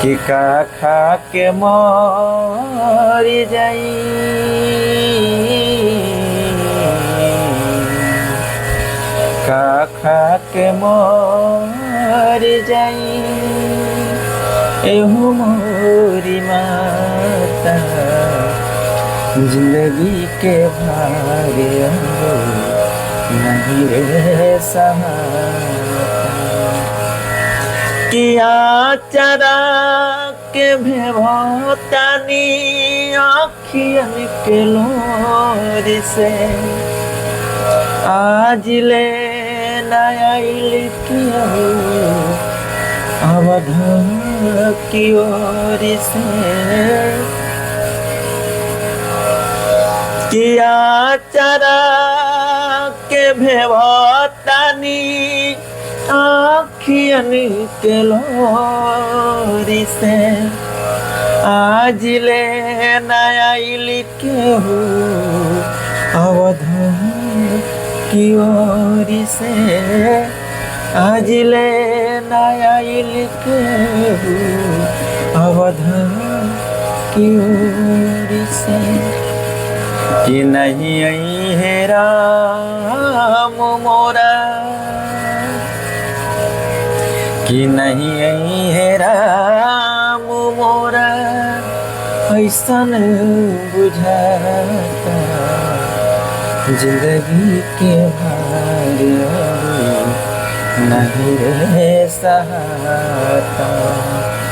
कि का खा के मर जाई, का खा के मर जाई, एहू मोरी माता जिंदगी के भारे नहीं रे सहाता। किया चरा के भेवतानी आँखियन के लोर से, आज ले नया लिखिया अवध की ओर से। किया चरा के भेवतानी आँखियन के लोरी से, आज ले नया लिखे हो अवध की ओर से, आज ले नया लिखे हो अवध की ओर से। कि नहीं आई है राम मोरा, कि नहीं आई है राम मोरा, ऐसन बुझाता जिंदगी के भार नहीं रे सहाता।